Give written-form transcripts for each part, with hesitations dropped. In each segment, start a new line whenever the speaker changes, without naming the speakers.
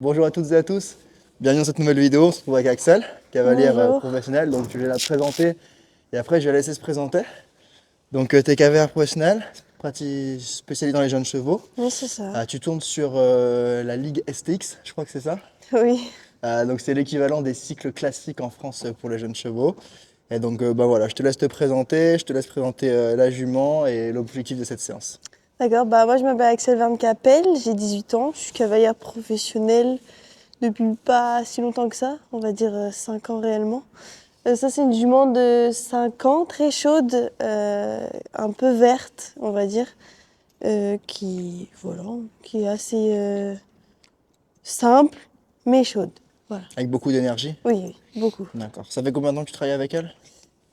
Bonjour à toutes et à tous, bienvenue dans cette nouvelle vidéo. On se retrouve avec Axel, cavalière
Bonjour.
professionnelle. Donc je vais la présenter et après je vais la laisser se présenter. Donc tu es cavalière professionnelle, spécialisée dans les jeunes chevaux.
Oui, c'est ça.
Tu tournes sur la Ligue STX, je crois que c'est ça.
Oui.
Donc c'est l'équivalent des cycles classiques en France pour les jeunes chevaux. Et donc bah voilà, je te laisse te présenter, je te laisse présenter la jument et l'objectif de cette séance.
D'accord. Bah, moi, je m'appelle Axel Van Capel, j'ai 18 ans. Je suis cavalière professionnelle depuis pas si longtemps que ça, on va dire 5 ans réellement. Ça, c'est une jument de 5 ans, très chaude, un peu verte, on va dire, voilà, qui est assez simple, mais chaude. Voilà.
Avec beaucoup d'énergie.
Oui, oui, beaucoup.
D'accord. Ça fait combien de temps que tu travailles avec elle?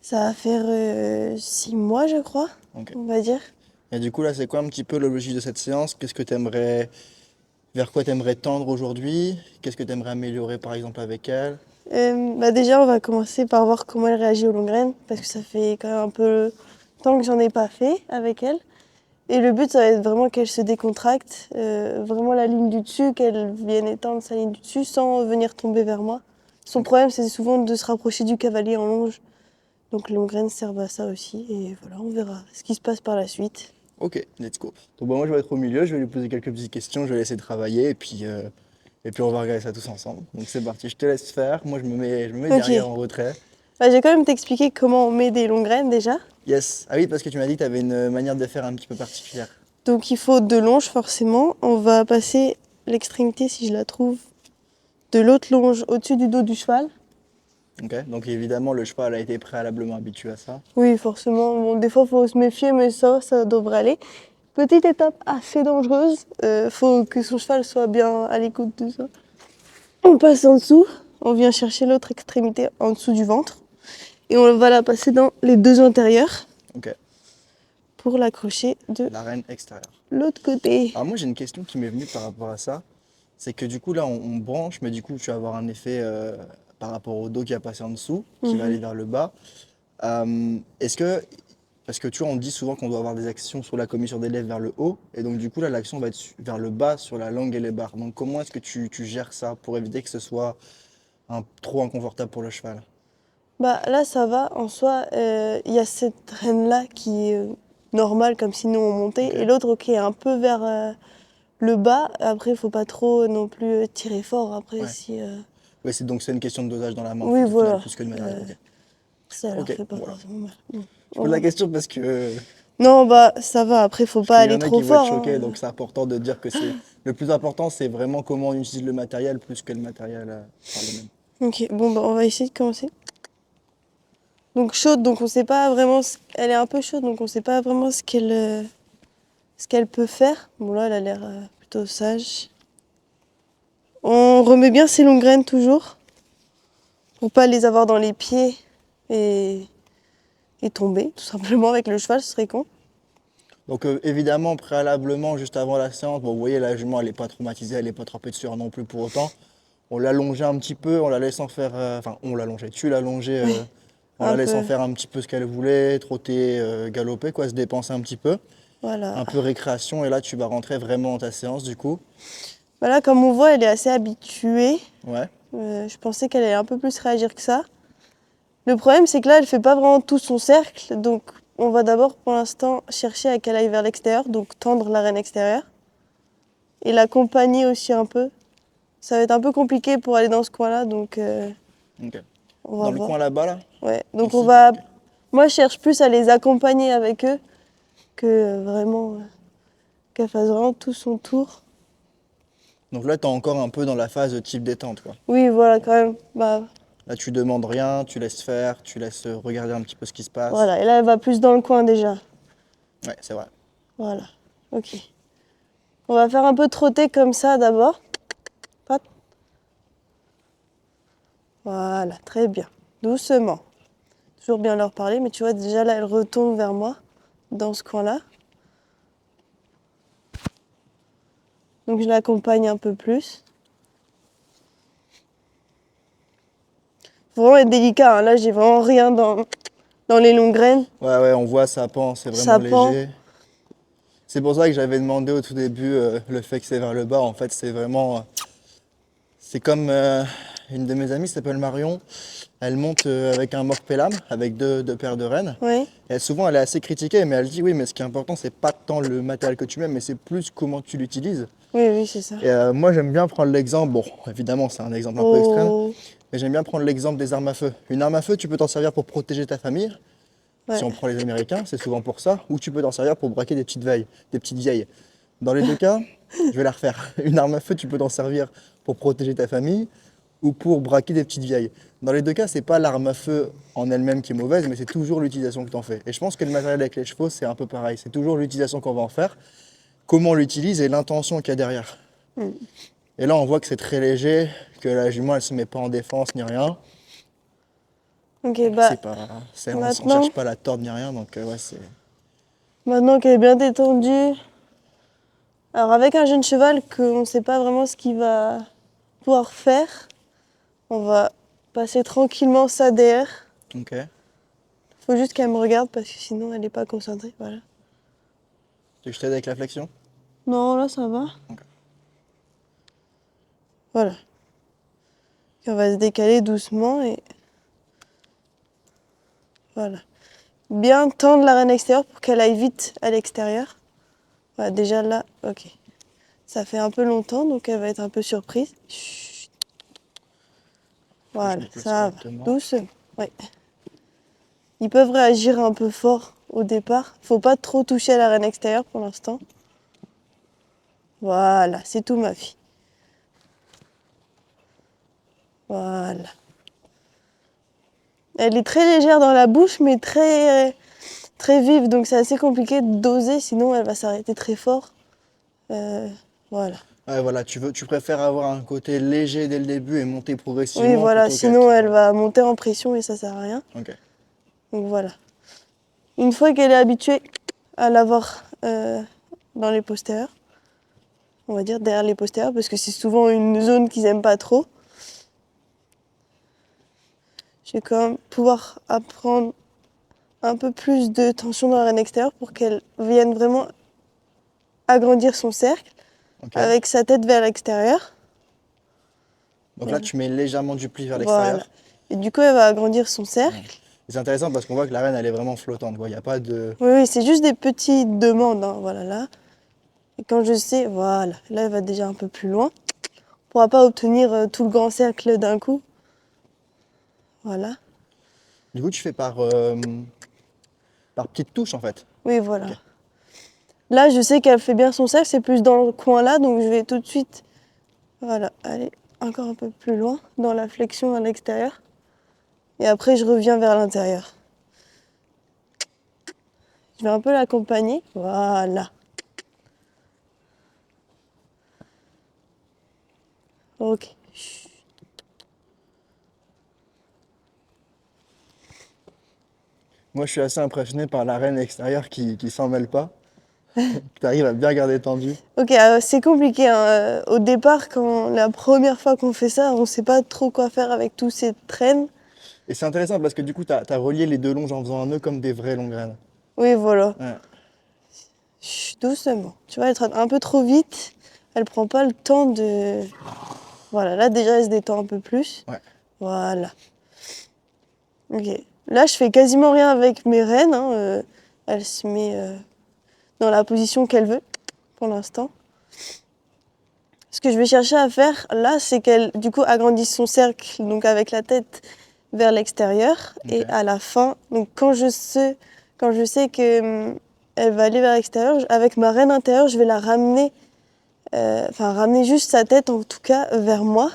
Ça va faire 6 mois, je crois,
Ok.
on va dire.
Et du coup là, c'est quoi un petit peu l'objectif de cette séance? Qu'est-ce que tu aimerais Vers quoi t'aimerais tendre aujourd'hui? Qu'est-ce que t'aimerais améliorer par exemple avec elle?
Bah déjà, on va commencer par voir comment elle réagit aux longues graines, parce que ça fait quand même un peu temps que j'en ai pas fait avec elle. Et le but, ça va être vraiment qu'elle se décontracte, vraiment la ligne du dessus, qu'elle vienne étendre sa ligne du dessus sans venir tomber vers moi. Son problème, c'est souvent de se rapprocher du cavalier en longe. Donc les longues graines servent à ça aussi, et voilà, on verra ce qui se passe par la suite.
Ok, let's go. Donc bah, moi je vais être au milieu, je vais lui poser quelques petites questions, je vais laisser travailler et puis on va regarder ça tous ensemble. Donc c'est parti, je te laisse faire, moi je me mets derrière
Ok.
en retrait.
Bah, je vais quand même t'expliquer comment on met des longues graines déjà.
Yes. Ah oui, parce que tu m'as dit que tu avais une manière de faire un petit peu particulière.
Donc il faut de longe forcément. On va passer l'extrémité, si je la trouve, de l'autre longe au-dessus du dos du cheval.
Ok. Donc évidemment le cheval a été préalablement habitué à ça.
Oui, forcément. Bon, des fois, il faut se méfier, mais ça devrait aller. Petite étape assez dangereuse. Faut que son cheval soit bien à l'écoute de ça. On passe en dessous. On vient chercher l'autre extrémité en dessous du ventre. Et on va la passer dans les deux antérieurs
Ok.
pour l'accrocher de
L'arène extérieure.
l'autre côté.
Alors moi j'ai une question qui m'est venue par rapport à ça. C'est que du coup là on branche, mais du coup tu vas avoir un effet par rapport au dos qui va passer en dessous, qui va aller
Mhm.
vers le bas. Est-ce que, parce que tu vois on dit souvent qu'on doit avoir des actions sur la commissure des lèvres vers le haut, et donc du coup là l'action va être vers le bas sur la langue et les barres. Donc comment est-ce que tu gères ça pour éviter que ce soit trop inconfortable pour le cheval?
Bah là, ça va. En soi, il y a cette reine-là qui est normale, comme si nous on montait,
Ok.
et l'autre qui est un peu vers le bas. Après, il faut pas trop non plus tirer fort. Après,
Ouais.
si.
Ouais, donc c'est une question de dosage dans la main
Oui,
au final
voilà.
plus que de matériel.
Euh,
Ok.
Ça leur
Ok,
fait pas
voilà.
forcément mal. Bon,
Je
on
pose la
va.
question parce que
Non, bah ça va. Après, faut
parce
pas
qu'il y
aller
en a
trop
qui vont être
fort,
choqués,
hein.
donc c'est important de dire que c'est le plus important, c'est vraiment comment on utilise le matériel plus que le matériel par lui-même.
Ok, bon, bah on va essayer de commencer. Donc chaude, donc on sait pas vraiment. Elle est un peu chaude, donc on sait pas vraiment ce qu'elle peut faire. Bon, là, elle a l'air plutôt sage. On remet bien ses longues graines toujours, pour pas les avoir dans les pieds et, et tomber, tout simplement, avec le cheval, ce serait con.
Donc évidemment, préalablement, juste avant la séance, bon, vous voyez, la jument, elle n'est pas traumatisée, elle n'est pas trempée de sueur non plus pour autant. On l'allongeait un petit peu, on la laissant faire, enfin, on l'allongeait, tu l'allongeais
Oui,
en
un
la laissant
peu.
faire un petit peu ce qu'elle voulait, trotter, galoper, quoi, se dépenser un petit peu.
Voilà.
Un peu récréation, et là, tu vas rentrer vraiment dans ta séance, du coup.
Voilà, comme on voit, elle est assez habituée.
Ouais,
Je pensais qu'elle allait un peu plus réagir que ça. Le problème, c'est que là, elle fait pas vraiment tout son cercle. Donc, on va d'abord, pour l'instant, chercher à qu'elle aille vers l'extérieur, donc tendre l'arène extérieure. Et l'accompagner aussi un peu. Ça va être un peu compliqué pour aller dans ce coin-là, donc
ok.
on va
Dans le
voir.
coin là-bas, là?
Ouais, donc on
Ici?
va.
Ok.
Moi, je cherche plus à les accompagner avec eux que vraiment qu'elle fasse vraiment tout son tour.
Donc là, tu es encore un peu dans la phase de type détente, quoi.
Oui, voilà, quand même. Bah,
Là, tu demandes rien, tu laisses faire, tu laisses regarder un petit peu ce qui se passe.
voilà. Et là, elle va plus dans le coin déjà.
Ouais, c'est vrai.
Voilà. Ok. On va faire un peu trotter comme ça d'abord. Hop. Voilà, très bien. Doucement. Toujours bien leur parler, mais tu vois, déjà là, elle retourne vers moi, dans ce coin-là. Donc je l'accompagne un peu plus. Faut vraiment être délicat, hein. Là, j'ai vraiment rien dans les longues graines.
Ouais, ouais, on voit ça pend, c'est vraiment
Ça pend.
léger. C'est pour ça que j'avais demandé au tout début le fait que c'est vers le bas. En fait, c'est vraiment C'est comme une de mes amies, s'appelle Marion. Elle monte avec un mort-pélam, avec deux paires de rênes.
Oui,
Et souvent, elle est assez critiquée, mais elle dit oui, mais ce qui est important, c'est pas tant le matériel que tu mets, mais c'est plus comment tu l'utilises.
oui, oui, c'est ça.
Et moi, j'aime bien prendre l'exemple, bon, évidemment, c'est un exemple un peu extrême,
Oh,
mais j'aime bien prendre l'exemple des armes à feu. Une arme à feu, tu peux t'en servir pour protéger ta famille. Si
ouais.
on prend les Américains, c'est souvent pour ça, ou tu peux t'en servir pour braquer des petites veilles, des petites vieilles. Dans les deux cas, je vais la refaire. Une arme à feu, tu peux t'en servir pour protéger ta famille ou pour braquer des petites vieilles. Dans les deux cas, c'est pas l'arme à feu en elle-même qui est mauvaise, mais c'est toujours l'utilisation que tu en fais. Et je pense que le matériel avec les chevaux, c'est un peu pareil. C'est toujours l'utilisation qu'on va en faire, comment on l'utilise et l'intention qu'il y a derrière.
Mm.
Et là, on voit que c'est très léger, que la jument, elle se met pas en défense ni rien.
Ok,
C'est pas, on
maintenant,
cherche pas à la tordre ni rien, donc ouais, c'est.
maintenant qu'elle est bien détendue, alors avec un jeune cheval qu'on ne sait pas vraiment ce qu'il va pouvoir faire, on va passer tranquillement ça derrière.
Ok.
Faut juste qu'elle me regarde parce que sinon elle n'est pas concentrée. Voilà.
Tu veux que je t'aide avec la flexion?
Non, là ça va.
Ok.
Voilà. Et on va se décaler doucement et voilà. Bien tendre la reine extérieure pour qu'elle aille vite à l'extérieur. Voilà, déjà là, ok. Ça fait un peu longtemps donc elle va être un peu surprise. Chut. Voilà,
Je me place
ça va.
correctement.
Doucement. Ouais. Ils peuvent réagir un peu fort au départ. Faut pas trop toucher à la reine extérieure pour l'instant. Voilà, c'est tout ma fille. Voilà. Elle est très légère dans la bouche, mais très vive, donc c'est assez compliqué de doser, sinon elle va s'arrêter très fort. Voilà.
Ouais, voilà, tu préfères avoir un côté léger dès le début et monter
Oui,
progressivement
voilà,
plutôt
sinon
qu'être.
elle va monter en pression et ça sert à rien.
Ok.
Donc voilà. Une fois qu'elle est habituée à l'avoir dans les postérieurs, on va dire derrière les postérieurs, parce que c'est souvent une zone qu'ils aiment pas trop, je vais quand même pouvoir apprendre un peu plus de tension dans la reine extérieure pour qu'elle vienne vraiment agrandir son cercle
Ok.
avec sa tête vers l'extérieur.
Donc là,
Voilà.
tu mets légèrement du pli vers
Voilà.
l'extérieur.
Et du coup, elle va agrandir son
Ouais.
cercle.
Et c'est intéressant parce qu'on voit que la reine, elle est vraiment flottante. Il n'y a pas de.
Oui, oui, c'est juste des petites demandes, hein, voilà là. Et quand je sais, voilà, là, elle va déjà un peu plus loin. On pourra pas obtenir tout le grand cercle d'un coup. Voilà.
Du coup, tu fais par petites touches en fait.
Oui, voilà.
Ok.
Là, je sais qu'elle fait bien son cercle, c'est plus dans le coin là, donc je vais tout de suite, voilà, aller encore un peu plus loin dans la flexion à l'extérieur. Et après, je reviens vers l'intérieur. Je vais un peu l'accompagner. Voilà. Ok. Chut.
Moi, je suis assez impressionné par la reine extérieure qui s'en mêle pas. Tu arrives à bien garder tendu.
Ok, c'est compliqué, hein. Au départ, quand la première fois qu'on fait ça, on sait pas trop quoi faire avec tous ces traînes.
Et c'est intéressant parce que du coup, tu as relié les deux longes en faisant un nœud comme des vraies longues graines.
Oui, voilà.
Ouais.
Chut, doucement. Tu vois, elle traîne un peu trop vite. Elle prend pas le temps de. Voilà, là déjà, elle se détend un peu plus.
Ouais.
Voilà. Ok. Là, je fais quasiment rien avec mes rênes, hein. Elle se met dans la position qu'elle veut pour l'instant. Ce que je vais chercher à faire là, c'est qu'elle, du coup, agrandisse son cercle, donc avec la tête vers l'extérieur.
Ok.
Et à la fin, donc quand je sais que elle va aller vers l'extérieur, avec ma reine intérieure, je vais la ramener, ramener juste sa tête en tout cas vers moi.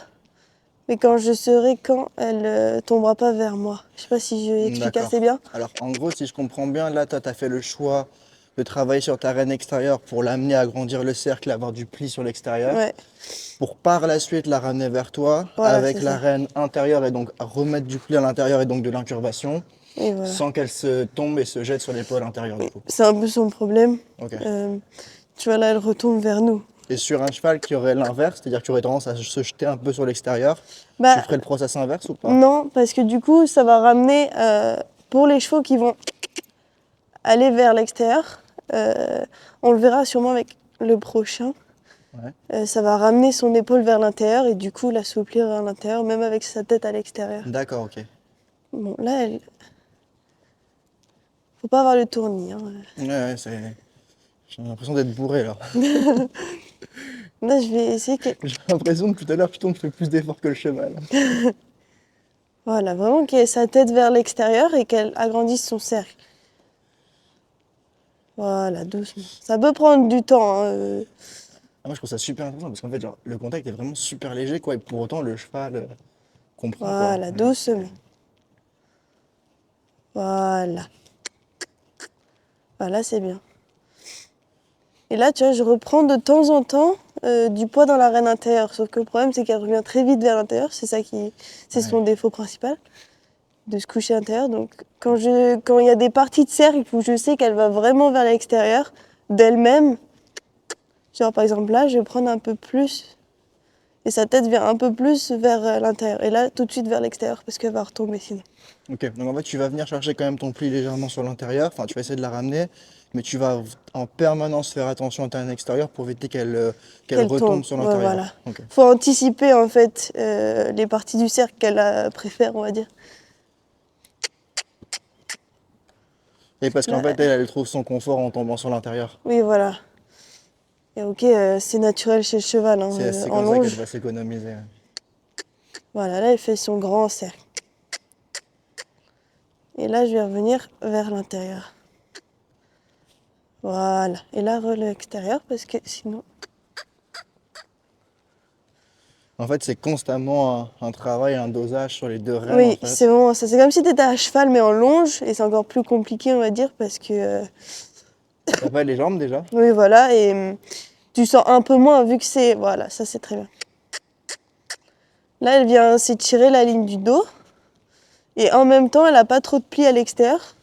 Mais quand je saurai quand elle tombera pas vers moi. Je sais pas si je explique
D'accord.
assez bien.
Alors, en gros, si je comprends bien, là, toi, tu as fait le choix de travailler sur ta reine extérieure pour l'amener à grandir le cercle, avoir du pli sur l'extérieur,
Ouais,
pour par la suite la ramener vers toi
voilà,
avec
c'est
la
ça.
reine intérieure et donc remettre du pli à l'intérieur et donc de l'incurvation,
Et voilà.
sans qu'elle se tombe et se jette sur l'épaule intérieure du coup.
C'est un peu son problème.
Ok.
Tu vois là, elle retombe vers nous.
Et sur un cheval qui aurait l'inverse, c'est-à-dire qui aurait tendance à se jeter un peu sur l'extérieur, tu
Bah
ferais le process inverse ou pas?
non, parce que du coup, ça va ramener pour les chevaux qui vont aller vers l'extérieur. On le verra sûrement avec le prochain. Ça va ramener son épaule vers l'intérieur et du coup l'assouplir vers l'intérieur, même avec sa tête à l'extérieur.
D'accord, ok.
Bon, là, faut pas avoir le tournis, hein.
Ouais, j'ai l'impression d'être bourré là.
Là, je vais essayer que...
J'ai l'impression que tout à l'heure, putain, je fais plus d'efforts que le cheval.
Voilà, vraiment qu'elle ait sa tête vers l'extérieur et qu'elle agrandisse son cercle. Voilà, doucement. Ça peut prendre du temps, hein.
Ah, moi, je trouve ça super intéressant parce qu'en fait, genre, le contact est vraiment super léger, quoi, et pour autant, le cheval comprend, quoi.
Voilà,
Ouais,
doucement. Voilà. Voilà, c'est bien. Et là, tu vois, je reprends de temps en temps du poids dans l'arène intérieure. Sauf que le problème, c'est qu'elle revient très vite vers l'intérieur. C'est son
ouais.
défaut principal, de se coucher à l'intérieur. Donc, quand il y a des parties de cercle où je sais qu'elle va vraiment vers l'extérieur d'elle-même, genre par exemple là, je vais prendre un peu plus et sa tête vient un peu plus vers l'intérieur. Et là, tout de suite vers l'extérieur parce qu'elle va retomber sinon.
Ok, donc en fait, tu vas venir chercher quand même ton pli légèrement sur l'intérieur, enfin, tu vas essayer de la ramener, mais tu vas en permanence faire attention à ton extérieur pour éviter qu'elle
Qu'elle tombe,
retombe sur
ouais,
l'intérieur.
voilà.
Ok.
Faut anticiper en fait les parties du cercle qu'elle préfère, on va dire.
Et parce qu'en
Là,
fait, elle trouve son confort en tombant sur l'intérieur.
oui, voilà. Et ok, c'est naturel chez le cheval, hein,
C'est
en
comme ça qu'elle
longe.
va s'économiser.
Voilà, là, elle fait son grand cercle. Et là, je vais revenir vers l'intérieur. Voilà. Et là, l'extérieur, parce que sinon...
En fait, c'est constamment un travail, un dosage sur les deux rênes, en
Oui, c'est
fait.
vraiment ça. C'est comme si tu étais à cheval, mais en longe. Et c'est encore plus compliqué, on va dire, parce que...
T'as pas les jambes déjà?
oui, voilà. Et tu sens un peu moins, vu que c'est... Voilà, ça, c'est très bien. Là, elle vient s'étirer la ligne du dos. Et en même temps, elle n'a pas trop de plis à l'extérieur.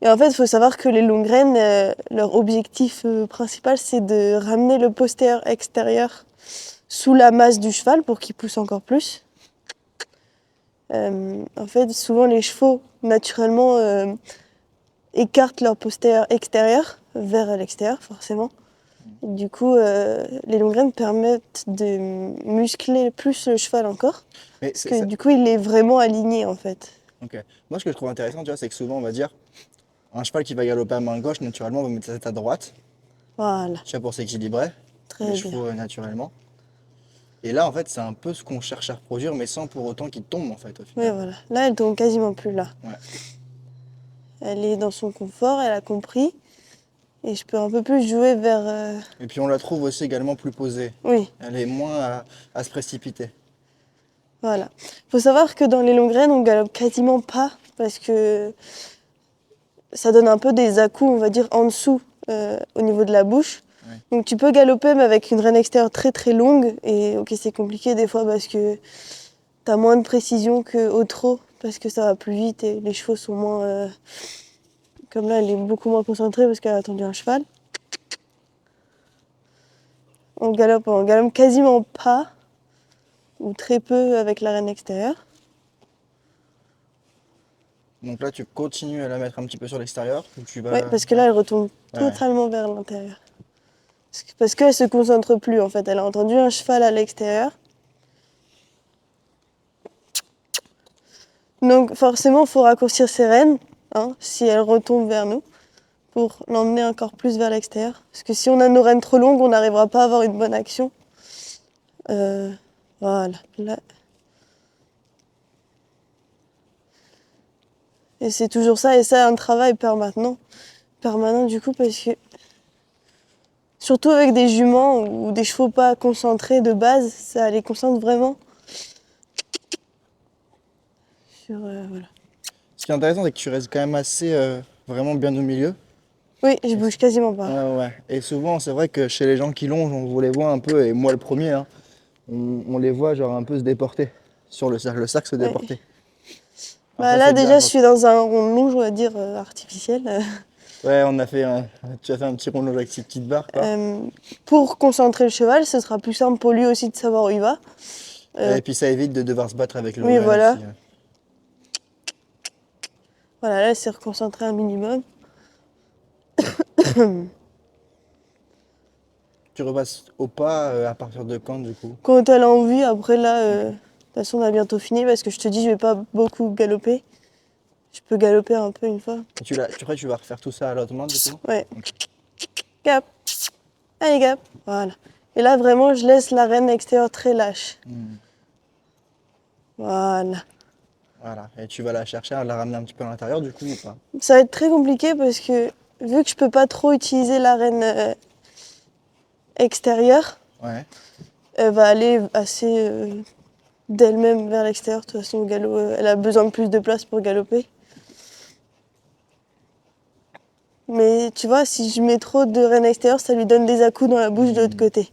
Et en fait, il faut savoir que les longues graines, leur objectif principal, c'est de ramener le postérieur extérieur sous la masse du cheval pour qu'il pousse encore plus. En fait, souvent les chevaux, naturellement, écartent leur postérieur extérieur vers l'extérieur, forcément. Du coup, les longues graines permettent de muscler plus le cheval encore,
Mais
parce que du coup, il est vraiment aligné, en fait.
Ok. Moi, ce que je trouve intéressant, tu vois, c'est que souvent, on va dire, un cheval qui va galoper à main gauche, naturellement, va mettre sa tête à droite,
Voilà,
tu vois, pour s'équilibrer, les
très bien.
chevaux, naturellement. Et là, en fait, c'est un peu ce qu'on cherche à reproduire, mais sans pour autant qu'il tombe, en fait, au
Oui,
final.
voilà. Là, elle tombe quasiment plus là.
Ouais.
Elle est dans son confort, elle a compris. Et je peux un peu plus jouer vers...
Et puis, on la trouve aussi également plus posée.
Oui,
Elle est moins à se précipiter.
voilà. Faut savoir que dans les longues graines, on galope quasiment pas parce que ça donne un peu des à-coups, on va dire, en dessous, au niveau de la bouche.
Ouais.
Donc tu peux galoper, mais avec une reine extérieure très très longue. Et ok, c'est compliqué des fois parce que t'as moins de précision qu'au trot, parce que ça va plus vite et les chevaux sont moins... Comme là, elle est beaucoup moins concentrée parce qu'elle a attendu un cheval. On galope quasiment pas, ou très peu avec la reine extérieure.
Donc là, tu continues à la mettre un petit peu sur l'extérieur, ou tu
Oui,
vas...
parce que là, elle retombe
Ouais.
totalement vers l'intérieur. Parce qu'elle se concentre plus, en fait. Elle a entendu un cheval à l'extérieur. Donc, forcément, il faut raccourcir ses rênes, hein, si elle retombe vers nous, pour l'emmener encore plus vers l'extérieur. Parce que si on a nos rênes trop longues, on n'arrivera pas à avoir une bonne action. Voilà. Là. Et c'est toujours ça, et ça, un travail permanent. Permanent, du coup, parce que surtout avec des juments ou des chevaux pas concentrés de base, ça les concentre vraiment sur... voilà.
Ce qui est intéressant, c'est que tu restes quand même assez vraiment bien au milieu.
Oui, je bouge quasiment pas.
Ouais, ouais. Et souvent, c'est vrai que chez les gens qui longent, on les voit un peu, et moi le premier, hein, on les voit genre un peu se déporter sur le cercle se
Ouais.
déporter. Alors
Bah
ça,
là
c'est bien
déjà je
quand...
suis dans un rond longe, on va dire artificiel.
Ouais, tu as fait un petit rond avec ces petites barres, quoi.
Euh, pour concentrer le cheval, ce sera plus simple pour lui aussi de savoir où il va. Euh,
Et puis ça évite de devoir se battre avec le
oui
Logan
voilà.
aussi.
Voilà, là c'est reconcentré un minimum.
Tu repasses au pas à partir de quand du coup?
Quand elle a envie, après là, de
Ok.
toute façon, on a bientôt fini parce que je te dis, je vais pas beaucoup galoper. Je peux galoper un peu une fois.
Et tu crois que tu vas refaire tout ça à l'autre main du coup?
Ouais,
Ok.
gap, allez gap, voilà. Et là, vraiment, je laisse la reine extérieure très lâche.
Hmm.
Voilà.
Voilà. Et tu vas la chercher à la ramener un petit peu à l'intérieur du coup ou pas?
Ça va être très compliqué parce que vu que je peux pas trop utiliser la reine extérieure,
Ouais.
elle va aller assez d'elle-même vers l'extérieur. De toute façon, au galop, elle a besoin de plus de place pour galoper. Mais tu vois, si je mets trop de reine extérieure, ça lui donne des à-coups dans la bouche de l'autre
Hmm.
côté.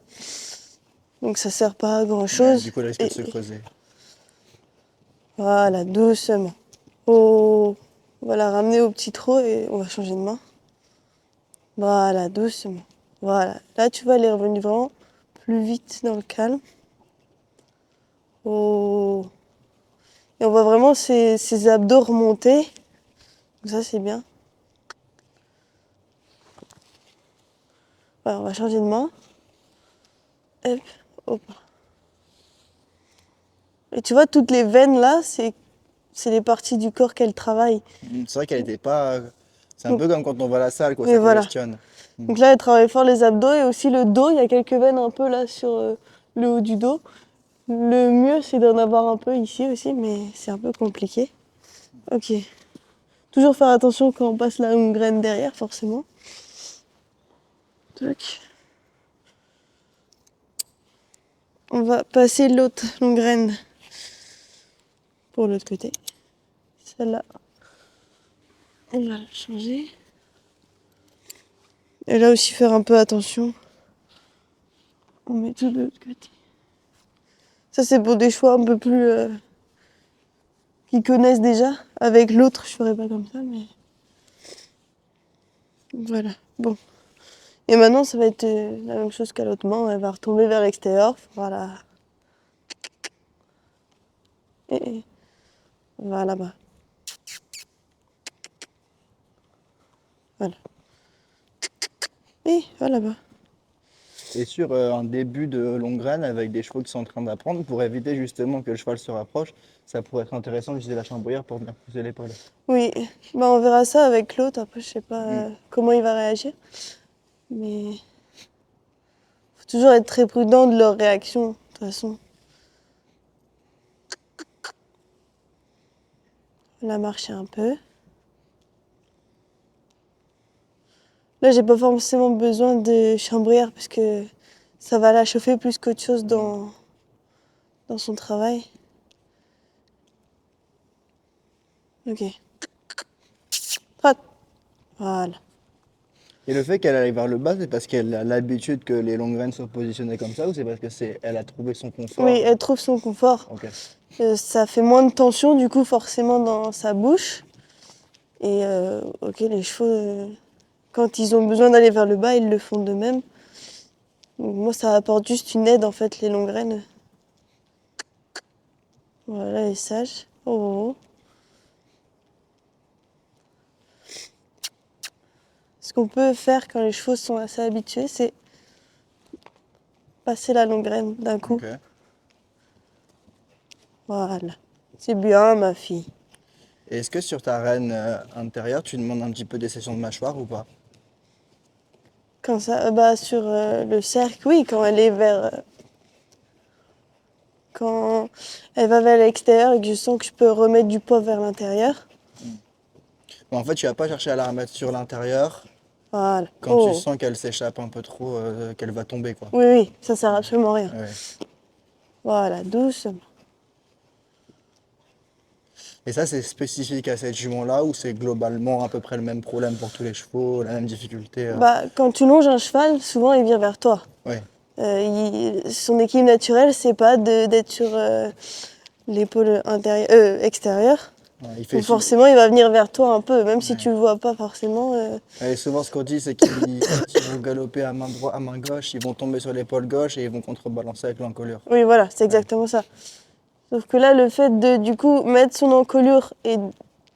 Donc ça sert pas à grand
Ouais,
chose.
du coup, elle risque de se creuser.
Voilà, doucement. Oh, on va la ramener au petit trot et on va changer de main. Voilà, doucement. Voilà, là tu vois, elle est revenue vraiment plus vite dans le calme. Oh. Et on voit vraiment ses abdos remonter. Donc ça, c'est bien. Voilà, on va changer de main. Hop, hop. Et tu vois, toutes les veines là, c'est les parties du corps qu'elle travaille.
C'est vrai qu'elle était pas. C'est un
Donc,
peu comme quand on va à la salle, quoi,
mais
ça
voilà.
congestionne.
Donc là, elle travaille fort les abdos et aussi le dos. Il y a quelques veines un peu là sur le haut du dos. Le mieux, c'est d'en avoir un peu ici aussi, mais c'est un peu compliqué. Ok. Toujours faire attention quand on passe la longue graine derrière, forcément. Tac. On va passer l'autre longue graine pour l'autre côté. Celle-là, on va la changer. Et là aussi, faire un peu attention. On met tout de l'autre côté. Ça, c'est pour des choix un peu plus qu'ils connaissent déjà. Avec l'autre, je ferais pas comme ça, mais voilà. Bon. Et maintenant, ça va être la même chose qu'à l'autre main. Elle va retomber vers l'extérieur. Voilà. Et voilà là-bas. Voilà. Et voilà là-bas.
Et sur un début de longue graine avec des chevaux qui sont en train d'apprendre, pour éviter justement que le cheval se rapproche, ça pourrait être intéressant d'utiliser la chambrière pour bien pousser l'épaule.
Oui, bah, on verra ça avec l'autre. Après, je sais pas
Mm.
comment il va réagir. Mais faut toujours être très prudent de leur réaction, de toute façon. La marcher un peu. Là, j'ai pas forcément besoin de chambrière parce que ça va la chauffer plus qu'autre chose dans son travail. Ok. Trotte. Voilà.
Et le fait qu'elle aille vers le bas, c'est parce qu'elle a l'habitude que les longues graines soient positionnées comme ça ou c'est parce que elle a trouvé son
Oui,
confort?
elle trouve son confort.
Ok.
Ça fait moins de tension, du coup, forcément, dans sa bouche. Et ok, les chevaux, quand ils ont besoin d'aller vers le bas, ils le font d'eux-mêmes. Donc, moi, ça apporte juste une aide, en fait, les longues graines. Voilà, elle est sage. Oh. Ce qu'on peut faire quand les chevaux sont assez habitués, c'est passer la longue graine d'un coup.
Ok.
Voilà. C'est bien, ma fille.
Et est-ce que sur ta reine intérieure, tu demandes un petit peu des sessions de mâchoire ou pas?
Quand ça, bah, sur le cercle, oui, quand elle est vers, quand elle va vers l'extérieur et que je sens que je peux remettre du poids vers l'intérieur.
Bon, en fait, tu vas pas chercher à la remettre sur l'intérieur
Voilà.
quand tu
Oh.
sens qu'elle s'échappe un peu trop, qu'elle va tomber, quoi.
Oui, oui, ça sert absolument à rien.
Ouais.
Voilà, doucement.
Et ça, c'est spécifique à cette jument-là ou c'est globalement à peu près le même problème pour tous les chevaux, la même difficulté?
Bah, quand tu longes un cheval, souvent il vient vers toi.
Ouais,
Son équilibre naturel, c'est pas d'être sur l'épaule extérieure.
ouais, il fait
Donc forcément, il va venir vers toi un peu, même si
ouais.
tu le vois pas forcément.
Et souvent, ce qu'on dit, c'est qu'ils, quand ils vont galoper à main droite, à main gauche, ils vont tomber sur l'épaule gauche et ils vont contrebalancer avec l'encolure.
Oui, voilà, c'est
Ouais.
exactement ça. Sauf que là, le fait de, du coup, mettre son encolure et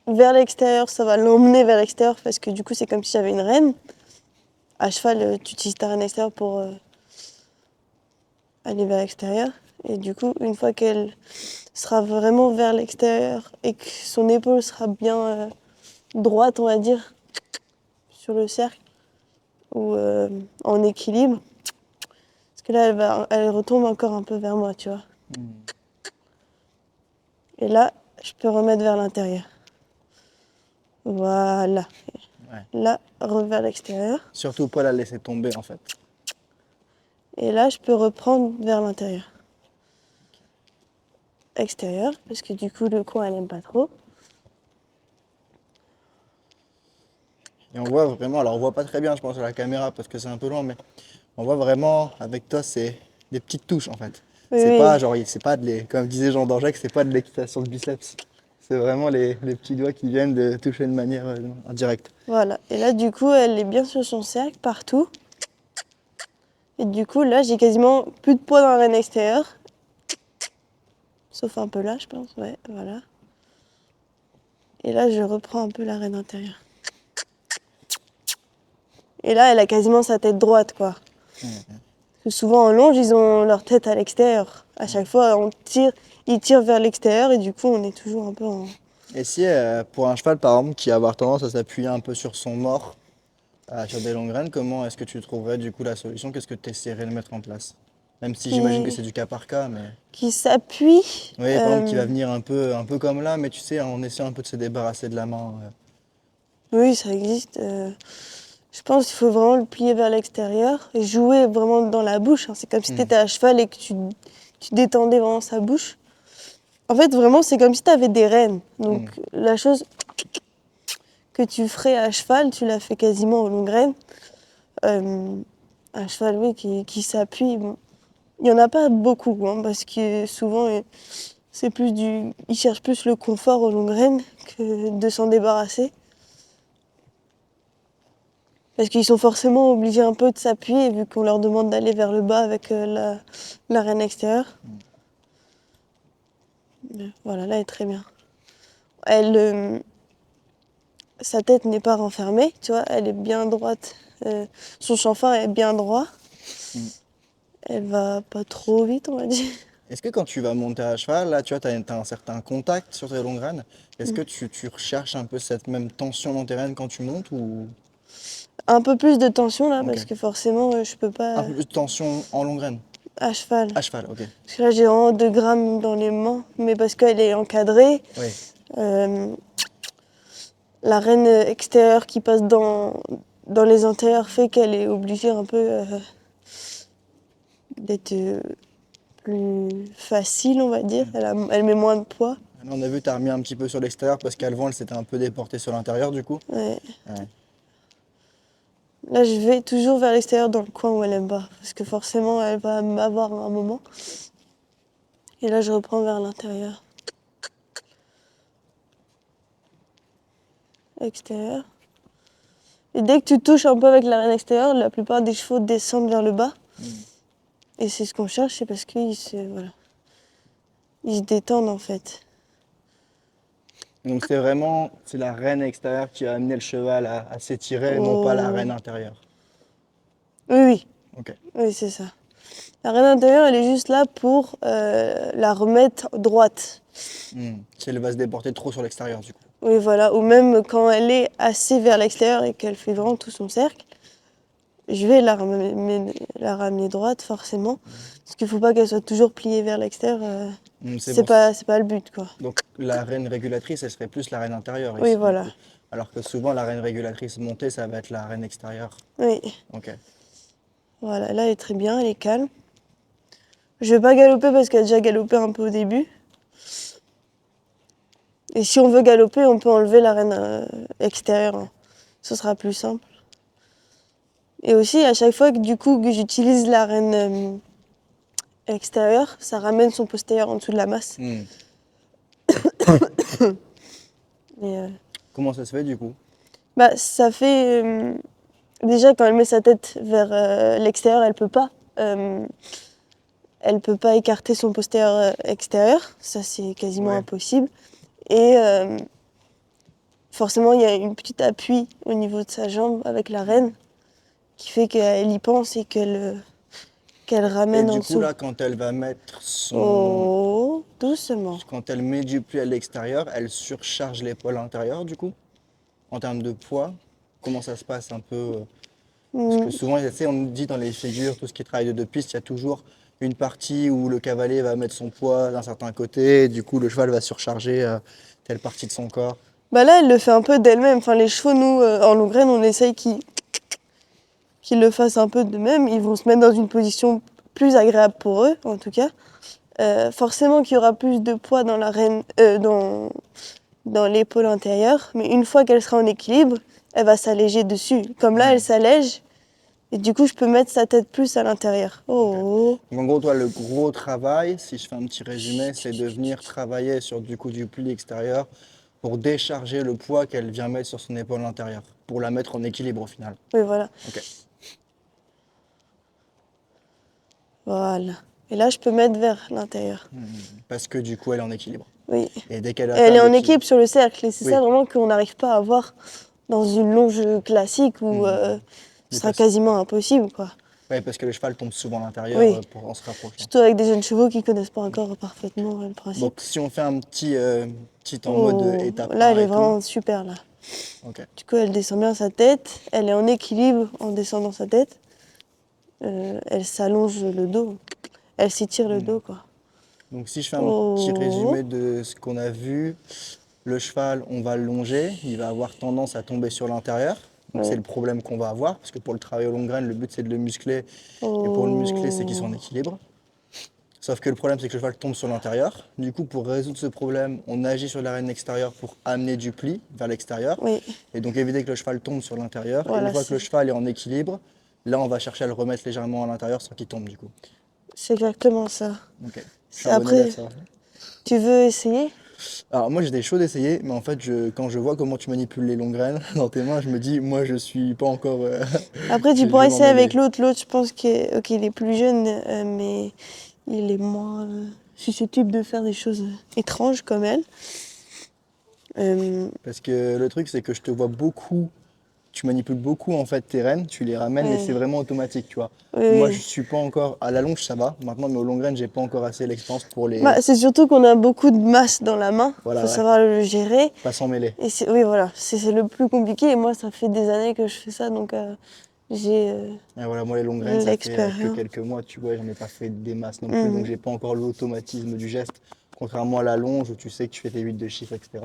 vers l'extérieur, ça va l'emmener vers l'extérieur parce que du coup, c'est comme si j'avais une reine. À cheval, tu utilises ta reine extérieure pour aller vers l'extérieur. Et du coup, une fois qu'elle sera vraiment vers l'extérieur et que son épaule sera bien droite, on va dire, sur le cercle ou en équilibre, parce que là, elle retombe encore un peu vers moi, tu vois.
Hmm.
Et là, je peux remettre vers l'intérieur. Voilà.
Ouais.
Là, vers l'extérieur.
Surtout pas la laisser tomber en fait.
Et là, je peux reprendre vers l'intérieur. Extérieur, parce que du coup, le coin, elle aime pas trop.
Et on voit vraiment, alors on voit pas très bien, je pense, à la caméra parce que c'est un peu loin, mais on voit vraiment avec toi, c'est des petites touches en fait.
Oui,
C'est pas
oui,
genre, c'est pas comme disait Jean Dorjec, c'est pas de l'excitation de biceps. C'est vraiment les petits doigts qui viennent de toucher de manière indirecte.
voilà. Et là, du coup, elle est bien sur son cercle, partout. Et du coup, là, j'ai quasiment plus de poids dans la reine extérieure. Sauf un peu là, je pense. Ouais, voilà. Et là, je reprends un peu la reine intérieure. Et là, elle a quasiment sa tête droite, quoi.
Mhm.
Parce que souvent, en longe, ils ont leur tête à l'extérieur. À chaque fois, ils tirent vers l'extérieur et du coup, on est toujours un peu en...
Et si pour un cheval par exemple qui va avoir tendance à s'appuyer un peu sur son mort, sur des longues graines, comment est-ce que tu trouverais du coup la solution? Qu'est-ce que tu essaierais de mettre en place? Même si j'imagine que
qui,
c'est du cas par cas, mais.
qui s'appuient.
Oui, par exemple, qui va venir un peu comme là, mais tu sais, en essayant un peu de se débarrasser de la main.
Oui, ça existe. Je pense qu'il faut vraiment le plier vers l'extérieur et jouer vraiment dans la bouche, hein. C'est comme si tu
Hmm.
étais à cheval et que tu détendais vraiment sa bouche. En fait, vraiment, c'est comme si tu avais des rênes.
Hmm.
Donc, la chose que tu ferais à cheval, tu la fais quasiment aux longues rênes. Un cheval, oui, qui s'appuie. Bon. Il n'y en a pas beaucoup, hein, parce que souvent, c'est plus ils cherchent plus le confort aux longues rênes que de s'en débarrasser. Parce qu'ils sont forcément obligés un peu de s'appuyer, vu qu'on leur demande d'aller vers le bas avec la reine extérieure. Mais voilà, là, elle est très bien. Elle, sa tête n'est pas renfermée, tu vois, elle est bien droite. Son chanfrein est bien droit.
Hmm.
Elle va pas trop vite, on va dire.
Est-ce que quand tu vas monter à cheval, là, tu vois, t'as un certain contact sur tes longues graines, est-ce que tu recherches un peu cette même tension dans tes rênes quand tu montes ou.
Un peu plus de tension là,
Ok.
parce que forcément, je peux
Un
pas
peu plus de tension en longue graine?
à cheval.
À cheval, ok.
Parce que là, j'ai vraiment 2 grammes dans les mains, mais parce qu'elle est encadrée.
Oui.
euh, la reine extérieure qui passe dans les antérieurs fait qu'elle est obligée un peu d'être plus facile, on va dire.
Hmm.
Elle met moins de poids.
Là, on a vu, t'as remis un petit peu sur l'extérieur parce qu'avant, elle s'était un peu déportée sur l'intérieur du coup.
Ouais.
Ouais.
Là, je vais toujours vers l'extérieur dans le coin où elle aime pas. Parce que forcément, elle va m'avoir à un moment. Et là, je reprends vers l'intérieur. Extérieur. Et dès que tu touches un peu avec la reine extérieure, la plupart des chevaux descendent vers le bas.
Hmm.
Et c'est ce qu'on cherche, c'est parce voilà, ils se détendent en fait.
Donc c'est la reine extérieure qui a amené le cheval à s'étirer, non pas la reine
Oh.
intérieure.
Oui, oui,
Ok.
oui, c'est ça. La reine intérieure, elle est juste là pour la remettre droite.
Hmm. Si elle va se déporter trop sur l'extérieur du coup.
Oui, voilà. Ou même quand elle est assez vers l'extérieur et qu'elle fait vraiment tout son cercle, je vais la ramener droite forcément. Parce qu'il ne faut pas qu'elle soit toujours pliée vers l'extérieur.
Hmm, c'est bon.
C'est pas le but, quoi.
Donc la reine régulatrice, elle serait plus la reine intérieure
Oui,
ici du
voilà.
coup. Alors que souvent la reine régulatrice montée, ça va être la reine extérieure.
Oui,
Ok.
voilà. Là, elle est très bien, elle est calme. Je vais pas galoper parce qu'elle a déjà galopé un peu au début. Et si on veut galoper, on peut enlever la reine extérieure, hein. Ce sera plus simple. Et aussi, à chaque fois que du coup que j'utilise la reine extérieure, ça ramène son postérieur en dessous de la masse.
Hmm.
Et,
Comment ça se fait du coup?
bah, ça fait déjà quand elle met sa tête vers l'extérieur, euh, elle peut pas écarter son postérieur extérieur. Ça, c'est quasiment
Ouais.
impossible. Et forcément, il y a une petite appui au niveau de sa jambe avec la reine qui fait qu'elle y pense et qu'elle
Et
ramène en
du coup,
dessous.
là, quand elle va mettre
Oh, doucement.
quand elle met du pli à l'extérieur, elle surcharge l'épaule intérieure, du coup, en termes de poids. Comment ça se passe un peu? Parce que
Hmm.
souvent, tu sais, on nous dit dans les figures, tout ce qui travaille de deux pistes, il y a toujours une partie où le cavalier va mettre son poids d'un certain côté, et du coup, le cheval va surcharger telle partie de son corps.
Bah là, elle le fait un peu d'elle-même. Enfin, les chevaux, nous, en Lougraine, on essaye qu'ils le fassent un peu d'eux-mêmes. Ils vont se mettre dans une position plus agréable pour eux, en tout cas. Forcément qu'il y aura plus de poids dans dans l'épaule intérieure, mais une fois qu'elle sera en équilibre, elle va s'alléger dessus. Comme là, elle
Ouais.
s'allège, et du coup, je peux mettre sa tête plus à l'intérieur.
Ok.
Oh,
Donc, en gros, toi, le gros travail, si je fais un petit résumé, c'est de venir travailler sur du coup du pli extérieur pour décharger le poids qu'elle vient mettre sur son épaule intérieure, pour la mettre en équilibre au final.
oui, voilà.
Ok.
Voilà. Et là, je peux mettre vers l'intérieur.
Parce que du coup, elle est en équilibre.
Oui.
Et dès qu'elle
Elle
atteint
est en
l'équilibre.
équilibre sur le cercle, et c'est
Oui.
ça vraiment qu'on n'arrive pas à voir dans une longe classique où ce
Oui,
sera quasiment impossible, quoi.
ouais, parce que le cheval tombe souvent à l'intérieur
Oui.
en se rapprochant.
Surtout avec des jeunes chevaux qui connaissent pas encore parfaitement le
Donc,
principe.
si on fait un petit en mode
Oh,
étape
là,
1
elle est
et tout.
vraiment super, là.
Ok.
Du coup, elle descend bien sa tête. Elle est en équilibre en descendant sa tête. Elle s'allonge le dos. Elle s'étire le dos, quoi.
Donc, si je fais un petit
Oh,
résumé de ce qu'on a vu, le cheval, on va le longer, il va avoir tendance à tomber sur l'intérieur. Donc, c'est
ouais.
le problème qu'on va avoir, parce que pour le travail aux longues graines, le but c'est de le muscler, et pour le muscler, c'est qu'il soit en
Oh,
équilibre. Sauf que le problème, c'est que le cheval tombe sur l'intérieur. Du coup, pour résoudre ce problème, on agit sur l'arène extérieure pour amener du pli vers l'extérieur.
oui.
Et donc éviter que le cheval tombe sur l'intérieur. Et une
Voilà,
fois que le cheval est en équilibre, là, on va chercher à le remettre légèrement à l'intérieur sans qu'il tombe du coup.
c'est exactement ça.
Ok. Je suis un bon élève,
Après,
ça va.
tu veux essayer?
Alors moi, j'ai des choses à essayer, mais en fait, quand je vois comment tu manipules les longues graines dans tes mains, je me dis, moi, je suis pas encore...
Après, tu
je
pourras
vais m'en
essayer avec
mêler.
l'autre. L'autre, je pense qu'il est plus jeune, mais il est moins susceptible de faire des choses étranges comme elle. Euh,
Parce que le truc, c'est que je te vois beaucoup, tu manipules beaucoup en fait tes rênes, tu les ramènes, mais c'est
ouais,
vraiment automatique, tu vois.
oui,
Moi, je
oui.
suis pas encore à la longe, ça va. Maintenant, mais aux longues graines, j'ai pas encore assez l'expérience pour les.
Bah, c'est surtout qu'on a beaucoup de masse dans la main. Faut
Voilà, ouais.
savoir le gérer.
Pas s'en mêler.
Et oui, voilà, c'est le plus compliqué. Et moi, ça fait des années que je fais ça, donc j'ai
Et voilà, moi, les longues graines, ça fait que
l'expérience.
quelques mois, tu vois, j'en ai pas fait des masses non plus, donc
Mhm.
j'ai pas encore l'automatisme du geste. Contrairement à la longe où tu sais que tu fais tes 8 de chiffre, etc.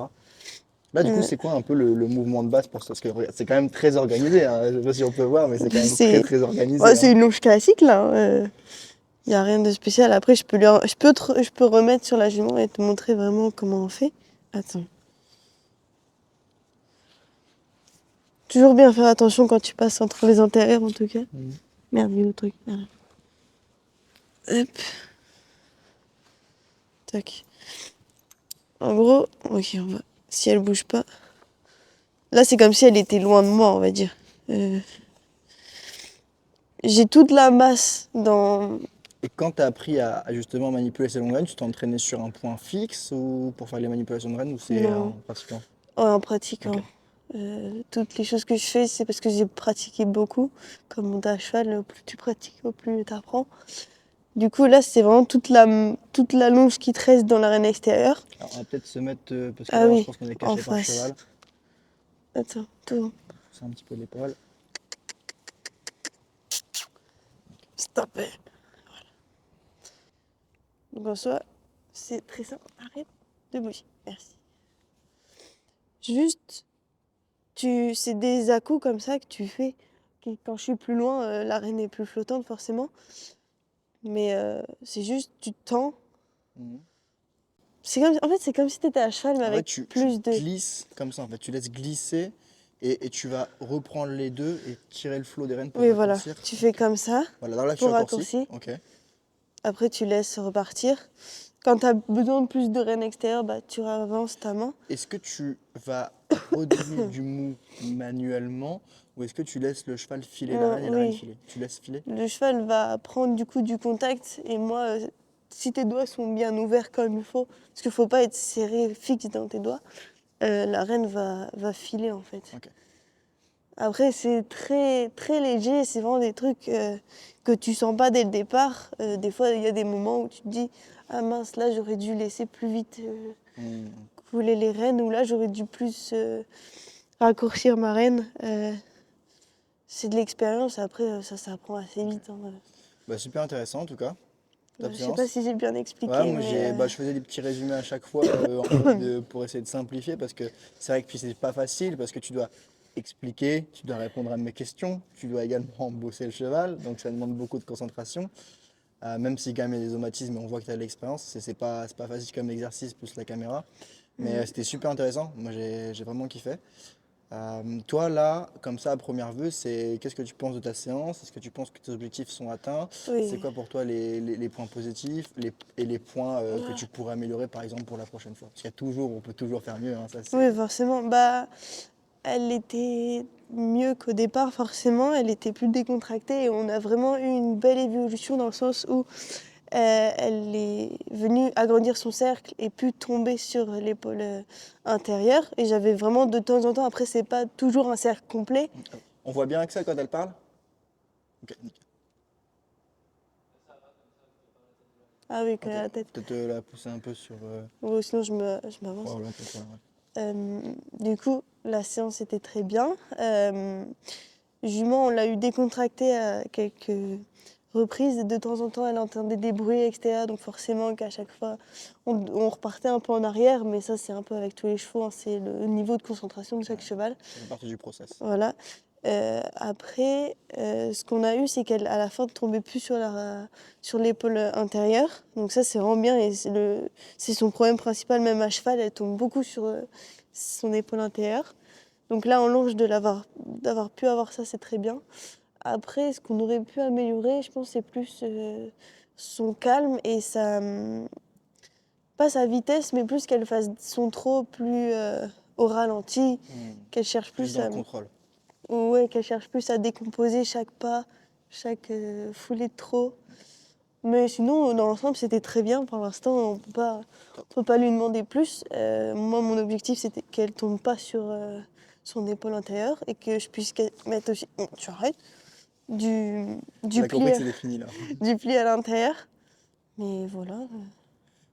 Là, du coup,
Ouais.
c'est quoi un peu le mouvement de base pour ça? Parce que regarde, c'est quand même très organisé, hein. Je sais pas si on peut voir, mais c'est quand même très
C'est
très organisé,
ouais,
hein.
c'est une longe classique, là. Il n'y a rien de spécial. Après, je peux remettre sur la jument et te montrer vraiment comment on fait. Attends. Toujours bien faire attention quand tu passes entre les antérieurs, en tout cas.
Mhm.
Merde, il y a le truc. Merde. Hop, tac. En gros, ok, on va. Si elle bouge pas. Là, c'est comme si elle était loin de moi, on va dire. Euh, J'ai toute la masse dans.
Et quand tu as appris à justement manipuler ces longues graines, tu t'es entraîné sur un point fixe ou pour faire les manipulations de graines ou c'est
Non,
en pratiquant?
en pratiquant.
Ok.
Toutes les choses que je fais, c'est parce que j'ai pratiqué beaucoup. Comme monter à cheval, au plus tu pratiques, au plus tu apprends. Du coup, là, c'est vraiment toute la longe qui te reste dans l'arène extérieure.
Alors, on va peut-être se mettre, parce que
Ah
là, je
oui,
pense qu'on est
en
caché par le
face.
cheval.
Attends, tout.
C'est un petit peu l'épaule.
Stop. Donc en soi, c'est très simple. Arrête de bouger. Merci. Juste, c'est des à-coups comme ça que tu fais. Quand je suis plus loin, l'arène est plus flottante forcément. Mais c'est juste, tu tends.
Mhm.
En fait, c'est comme si tu étais à cheval, mais
En fait,
avec
tu
plus de.
glisses comme ça, en fait. Tu laisses glisser et tu vas reprendre les deux et tirer le flot des rênes pour
Oui, voilà.
raccourcir.
Tu fais
Ok.
comme ça
Voilà, alors là, tu
pour
raccourcis.
raccourcir.
Ok.
Après, tu laisses repartir. Quand tu as besoin de plus de rênes extérieures, bah, tu avances ta main.
Est-ce que tu vas redonner du mou manuellement ou est-ce que tu laisses le cheval filer la
Non,
reine et la reine
oui.
filer? Tu laisses filer?
Le cheval va prendre du coup du contact et moi, si tes doigts sont bien ouverts comme il faut, parce qu'il ne faut pas être serré fixe dans tes doigts, la reine va filer en fait.
Ok.
Après, c'est très, très léger, c'est vraiment des trucs que tu sens pas dès le départ. Des fois, il y a des moments où tu te dis, ah mince, là, j'aurais dû laisser plus vite
Hmm.
couler les rênes, ou là, j'aurais dû plus raccourcir ma reine. C'est de l'expérience, après, ça s'apprend assez vite, hein.
Bah, super intéressant en tout cas, top
Je sais pas
séance.
si j'ai bien
Ouais,
expliqué,
moi
mais
je faisais des petits résumés à chaque fois en mode pour essayer de simplifier parce que c'est vrai que puis c'est pas facile parce que tu dois expliquer, tu dois répondre à mes questions, tu dois également bosser le cheval, donc ça demande beaucoup de concentration. Même si quand même il y a des automatismes et on voit que tu as de l'expérience, c'est pas facile comme exercice plus la caméra. Mais
mm,
c'était super intéressant, moi j'ai vraiment kiffé. Toi là, comme ça à première vue, c'est qu'est-ce que tu penses de ta séance? Est-ce que tu penses que tes objectifs sont atteints? C'est
oui.
quoi pour toi les points positifs et les points que tu pourrais améliorer par exemple pour la prochaine fois? Parce qu'il y a toujours, on peut toujours faire mieux, hein, ça
Oui,
c'est.
forcément. Bah, elle était mieux qu'au départ, forcément. Elle était plus décontractée et on a vraiment eu une belle évolution dans le sens où elle est venue agrandir son cercle et puis tomber sur l'épaule intérieure. Et j'avais vraiment de temps en temps, après, c'est pas toujours un cercle complet.
On voit bien Axel quand elle parle? Ok, nickel.
Ah oui, quand
Ok,
elle a la tête.
peut-être la pousser un peu sur.
Ou sinon, je m'avance.
Ouais, ouais, peut-être, ouais, ouais.
Euh, du coup, la séance était très bien. Jument, on l'a eu décontractée à quelques reprises. De temps en temps, elle entendait des bruits, etc. Donc forcément qu'à chaque fois, on repartait un peu en arrière. Mais ça, c'est un peu avec tous les chevaux, hein. C'est le niveau de concentration de chaque
Ouais,
cheval.
ça fait partie du process.
Voilà. Après, ce qu'on a eu, c'est qu'elle, à la fin, ne tombait plus sur l'épaule intérieure. Donc ça, c'est vraiment bien. Et c'est son problème principal, même à cheval, elle tombe beaucoup sur son épaule intérieure. Donc là, en longe, d'avoir pu avoir ça, c'est très bien. Après, ce qu'on aurait pu améliorer, je pense, c'est plus son calme et pas sa vitesse, mais plus qu'elle fasse son trot plus au ralenti,
Hmm.
qu'elle cherche
Plus
plus
dans le
à,
contrôle.
ouais, qu'elle cherche plus à décomposer chaque pas, chaque foulée de trot. Mais sinon, dans l'ensemble, c'était très bien. Pour l'instant,
Top.
on peut pas lui demander plus. Moi, mon objectif, c'était qu'elle tombe pas sur son épaule intérieure et que je puisse mettre aussi, tu arrêtes, du,
Elle
du
a compris
pli,
que c'était fini là.
du pli à l'intérieur. Mais voilà.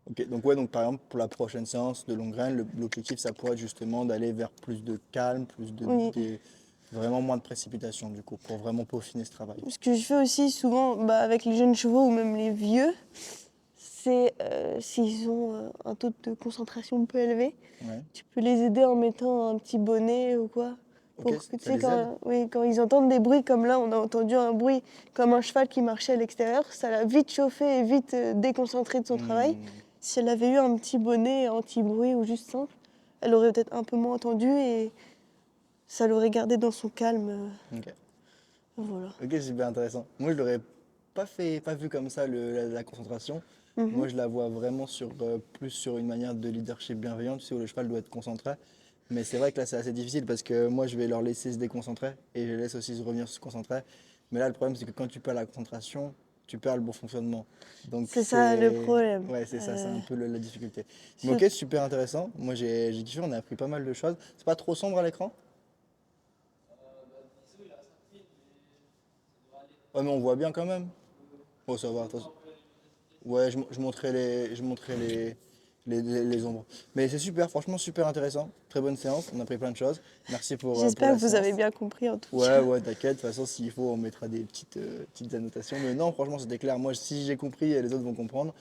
Ok, donc ouais, donc par exemple pour la prochaine séance de longue graine, l'objectif ça pourrait être justement d'aller vers plus de calme,
Oui.
vraiment moins de précipitation du coup, pour vraiment peaufiner ce travail.
Ce que je fais aussi souvent bah, avec les jeunes chevaux ou même les vieux, c'est s'ils ont un taux de concentration un peu élevé,
Ouais.
tu peux les aider en mettant un petit bonnet ou quoi.
Ok,
Pour que tu
ça
sais,
les aide?
oui, quand ils entendent des bruits comme là, on a entendu un bruit comme un cheval qui marchait à l'extérieur, ça l'a vite chauffé et vite déconcentré de son travail.
Hmm,
Si elle avait eu un petit bonnet anti-bruit ou juste simple, elle aurait peut-être un peu moins entendu et ça l'aurait gardé dans son calme.
ok.
Voilà.
Ok, super intéressant. Moi je l'aurais pas vu comme ça la concentration.
Mhm.
Moi je la vois vraiment plus sur une manière de leadership bienveillant, tu sais, où le cheval doit être concentré. Mais c'est vrai que là c'est assez difficile parce que moi je vais leur laisser se déconcentrer et je les laisse aussi se revenir se concentrer. Mais là le problème c'est que quand tu perds la concentration, tu perds le bon fonctionnement. Donc
C'est ça le problème.
ouais, c'est ça, c'est un peu la difficulté. Mais
Sur-
ok, super intéressant. Moi j'ai kiffé, on a appris pas mal de choses. C'est pas trop sombre à l'écran? Ouais, mais on voit bien quand même. Oh, ça va, de toute façon. Ouais, je montrerai les ombres. Mais c'est super, franchement super intéressant. Très bonne séance, on a appris plein de choses. Merci pour
J'espère
la
que vous avez
séance.
bien compris en tout
Ouais,
cas.
ouais, t'inquiète, de toute façon, s'il faut, on mettra des petites annotations. Mais non, franchement, c'était clair. Moi, si j'ai compris, les autres vont comprendre.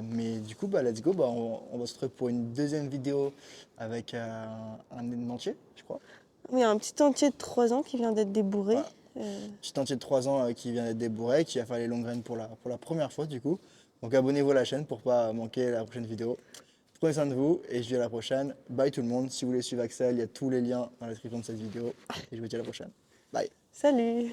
Mais du coup, bah, let's go. Bah, on va se retrouver pour une deuxième vidéo avec un entier, je crois.
Oui, un petit entier de 3 ans qui vient d'être débourré.
Voilà.
Euh,
Petit entier de 3 ans qui vient d'être débourré, qui va faire les longues graines pour la première fois, du coup. Donc, abonnez-vous à la chaîne pour pas manquer la prochaine vidéo. Prenez soin de vous et je vous dis à la prochaine. Bye tout le monde. Si vous voulez suivre Axel, il y a tous les liens dans la description de cette vidéo. Et je vous dis à la prochaine. Bye.
Salut!